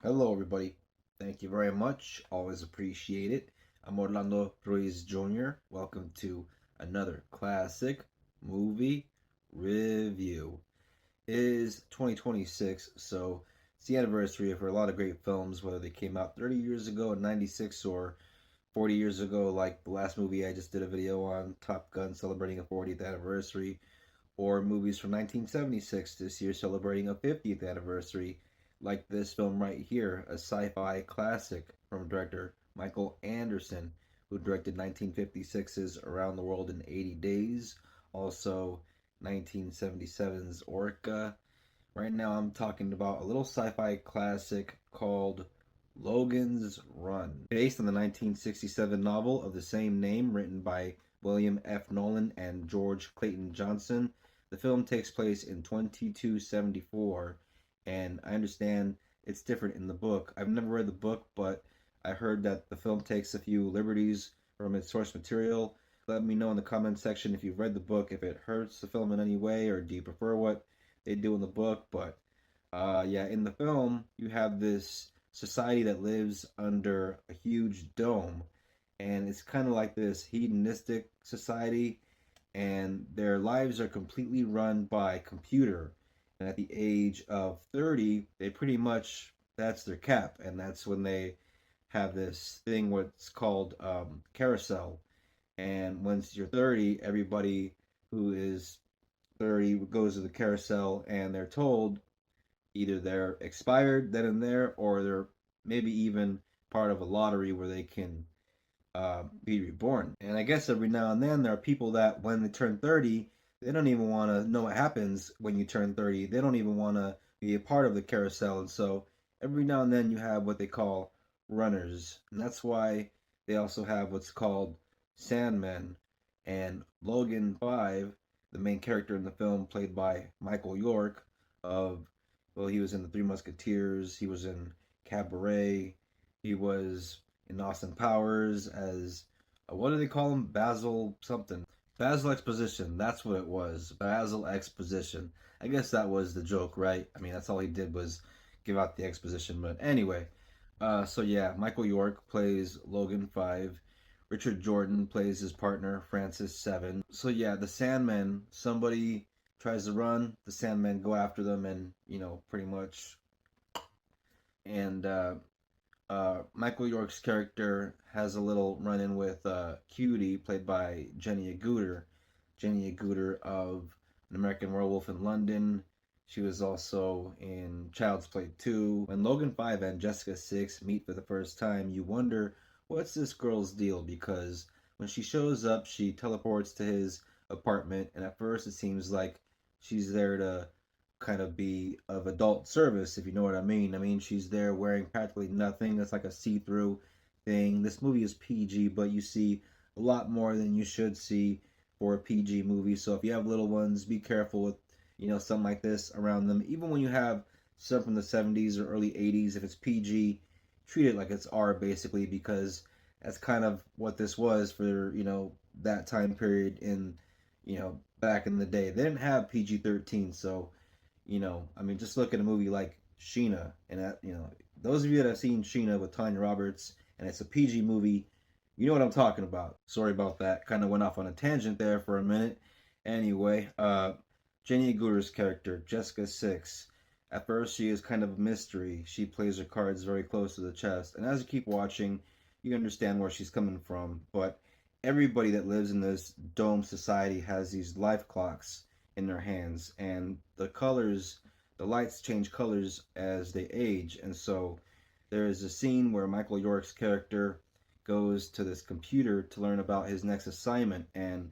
Hello, everybody. Thank you very much. Always appreciate it. I'm Orlando Ruiz Jr. Welcome to another classic movie review. It is 2026, so it's the anniversary for a lot of great films, whether they came out 30 years ago in 96 or 40 years ago, like the last movie I just did a video on, Top Gun, celebrating a 40th anniversary, or movies from 1976 this year celebrating a 50th anniversary, like this film right here, a sci fi classic from director Michael Anderson, who directed 1956's Around the World in 80 Days, also 1977's Orca. Right now, I'm talking about a little sci fi classic called Logan's Run, based on the 1967 novel of the same name written by William F. Nolan and George Clayton Johnson. The film takes place in 2274, and I understand it's different in the book. I've never read the book, but I heard that the film takes a few liberties from its source material. Let me know in the comment section if you've read the book, if it hurts the film in any way, or do you prefer what they do in the book. But yeah, in the film, you have this society that lives under a huge dome, and it's kind of like this hedonistic society, and their lives are completely run by computer. And at the age of 30, they pretty much that's their cap, and that's when they have this thing what's called carousel. And once you're 30, everybody who is 30 goes to the carousel, and they're told either they're expired then and there, or they're maybe even part of a lottery where they can be reborn. And I guess every now and then there are people that when they turn 30, they don't even want to know what happens when you turn 30. They don't even want to be a part of the carousel. And so every now and then you have what they call runners. And that's why they also have what's called Sandmen. And Logan 5, the main character in the film, played by Michael York, of, well, he was in The Three Musketeers, he was in Cabaret, he was in Austin Powers as what do they call him? Basil something. Basil Exposition. That's what it was. Basil Exposition. I guess that was the joke, right? I mean, that's all he did was give out the exposition. But anyway, so yeah, Michael York plays Logan 5. Richard Jordan plays his partner Francis 7. So yeah, the Sandmen. Somebody tries to run, the Sandmen go after them, and pretty much. And Michael York's character has a little run in with Cutie, played by Jenny Agutter. Jenny Agutter of An American Werewolf in London. She was also in Child's Play 2. When Logan 5 and Jessica 6 meet for the first time, you wonder what's this girl's deal, because when she shows up, she teleports to his apartment, and at first it seems like she's there to kind of be of adult service, if you know what I mean. I mean, she's there wearing practically nothing. It's like a see-through thing. This movie is PG, but you see a lot more than you should see for a PG movie. So if you have little ones, be careful with, something like this around them. Even when you have stuff from the 70s or early 80s, if it's PG, treat it like it's R basically, because that's kind of what this was for, that time period in, back in the day. They didn't have PG-13, so I mean, just look at a movie like Sheena, and those of you that have seen Sheena with Tanya Roberts, and it's a PG movie, you know what I'm talking about. Sorry about that. Kind of went off on a tangent there for a minute. Anyway, Jenny Agutter's character, Jessica 6. At first, she is kind of a mystery. She plays her cards very close to the chest, and as you keep watching, you understand where she's coming from. But everybody that lives in this dome society has these life clocks in their hands, and the lights change colors as they age. And so there is a scene where Michael York's character goes to this computer to learn about his next assignment, and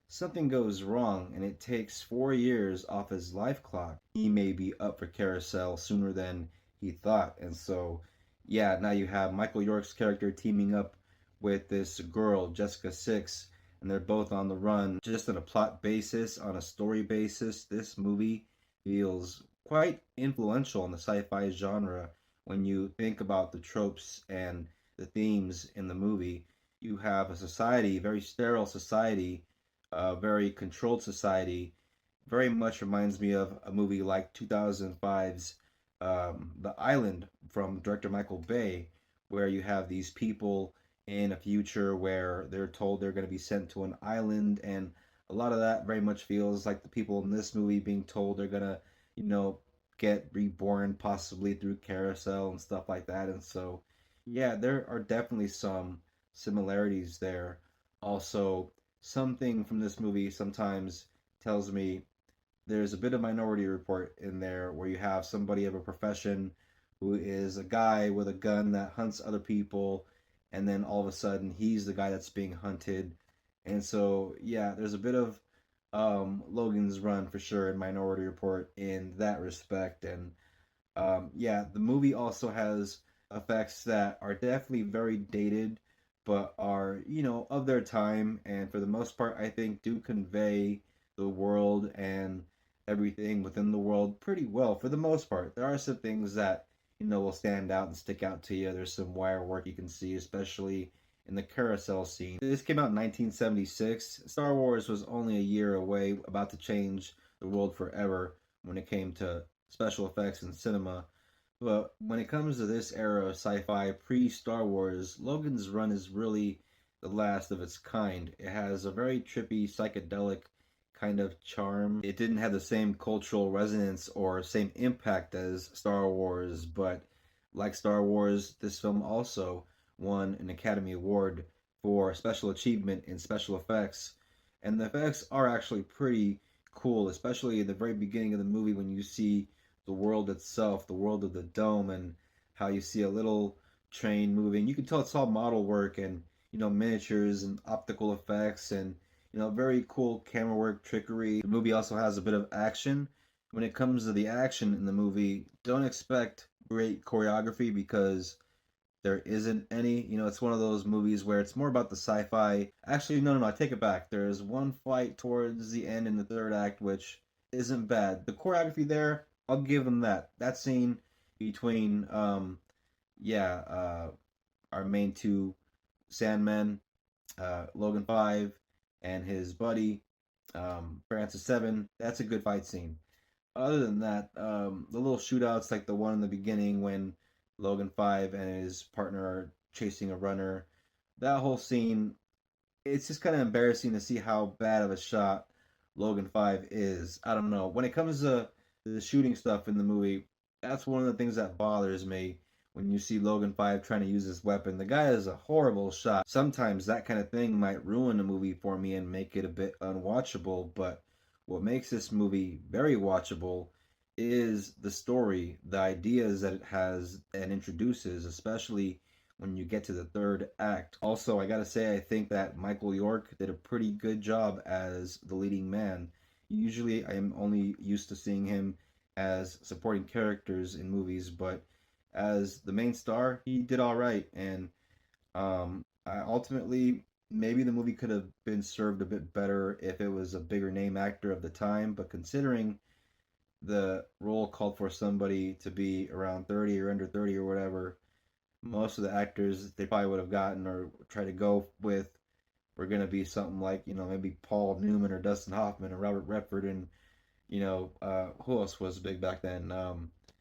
something goes wrong, and it takes 4 years off his life clock. He may be up for carousel sooner than he thought. And so yeah, now you have Michael York's character teaming up with this girl, Jessica 6, and they're both on the run. Just on a plot basis, on a story basis, this movie feels quite influential in the sci-fi genre. When you think about the tropes and the themes in the movie, you have a society, a very sterile society, a very controlled society. Very much reminds me of a movie like 2005's The Island from director Michael Bay, where you have these people in a future where they're told they're going to be sent to an island, and a lot of that very much feels like the people in this movie being told they're going to, you know, get reborn possibly through carousel and stuff like that. And so, yeah, there are definitely some similarities there. Also, something from this movie sometimes tells me there's a bit of Minority Report in there where you have somebody of a profession who is a guy with a gun that hunts other people, and then all of a sudden he's the guy that's being hunted. And so, yeah, there's a bit of Logan's Run for sure in Minority Report in that respect. And yeah, the movie also has effects that are definitely very dated, but are, you know, of their time, and for the most part, I think do convey the world and everything within the world pretty well for the most part. There are some things that, you know, will stand out and stick out to you. There's some wire work you can see, especially in the carousel scene. This came out in 1976. Star Wars was only a year away, about to change the world forever when it came to special effects in cinema. But when it comes to this era of sci-fi pre-Star Wars, Logan's Run is really the last of its kind. It has a very trippy, psychedelic kind of charm. It didn't have the same cultural resonance or same impact as Star Wars, but like Star Wars, this film also won an Academy Award for special achievement in special effects. And the effects are actually pretty cool, especially at the very beginning of the movie when you see the world itself, the world of the dome, and how you see a little train moving. You can tell it's all model work and, you know, miniatures and optical effects and, you know, very cool camera work, trickery. The movie also has a bit of action. When it comes to the action in the movie, don't expect great choreography because there isn't any. You know, it's one of those movies where it's more about the sci-fi. Actually, no, no, no, I take it back. There's one fight towards the end in the third act, which isn't bad. The choreography there, I'll give them that. That scene between, yeah, our main two Sandmen, Logan 5, and his buddy, Francis 7, that's a good fight scene. Other than that, the little shootouts like the one in the beginning when Logan 5 and his partner are chasing a runner, that whole scene, it's just kind of embarrassing to see how bad of a shot Logan 5 is. I don't know. When it comes to the shooting stuff in the movie, that's one of the things that bothers me when you see Logan 5 trying to use his weapon. The guy is a horrible shot. Sometimes that kind of thing might ruin a movie for me and make it a bit unwatchable, but what makes this movie very watchable is the story, the ideas that it has and introduces, especially when you get to the third act. Also, I gotta say, I think that Michael York did a pretty good job as the leading man. Usually, I am only used to seeing him as supporting characters in movies, but as the main star, he did all right. And ultimately, maybe the movie could have been served a bit better if it was a bigger name actor of the time. But considering the role called for somebody to be around 30 or under 30 or whatever, most of the actors they probably would have gotten or try to go with were going to be something like, you know, maybe Paul Newman or Dustin Hoffman or Robert Redford and, you know, who else was big back then?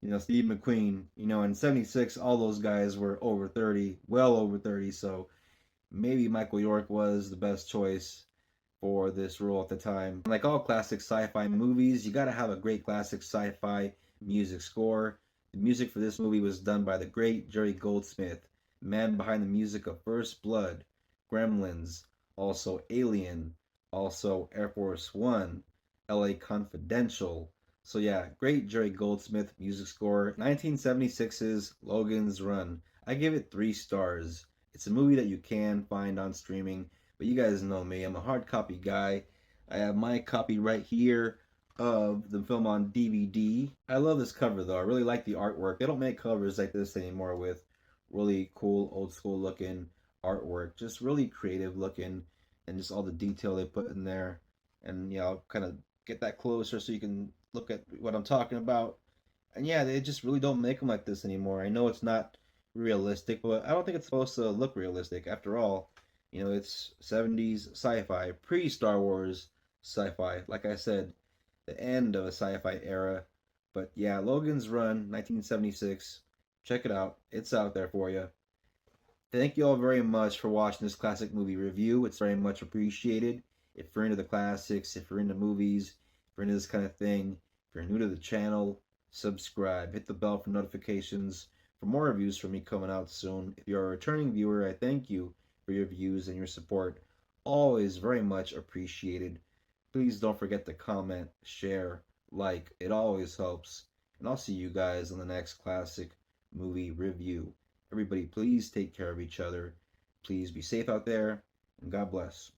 You know, Steve McQueen, you know, in 76, all those guys were over 30, well over 30. So maybe Michael York was the best choice for this role at the time. Like all classic sci-fi movies, you got to have a great classic sci-fi music score. The music for this movie was done by the great Jerry Goldsmith, man behind the music of First Blood, Gremlins, also Alien, also Air Force One, LA Confidential. So yeah, great Jerry Goldsmith music score. 1976's Logan's Run. I give it 3 stars. It's a movie that you can find on streaming, but you guys know me. I'm a hard copy guy. I have my copy right here of the film on DVD. I love this cover though. I really like the artwork. They don't make covers like this anymore with really cool old school looking artwork. Just really creative looking and just all the detail they put in there. And yeah, I'll kind of get that closer so you can look at what I'm talking about. And yeah, they just really don't make them like this anymore. I know it's not realistic, but I don't think it's supposed to look realistic. After all, you know, it's 70s sci-fi, pre-Star Wars sci-fi. Like I said, the end of a sci-fi era. But yeah, Logan's Run, 1976. Check it out. It's out there for you. Thank you all very much for watching this classic movie review. It's very much appreciated. If you're into the classics, if you're into movies, if you're into this kind of thing, if you're new to the channel, subscribe. Hit the bell for notifications for more reviews from me coming out soon. If you're a returning viewer, I thank you for your views and your support. Always very much appreciated. Please don't forget to comment, share, like. It always helps. And I'll see you guys on the next classic movie review. Everybody, please take care of each other. Please be safe out there, and God bless.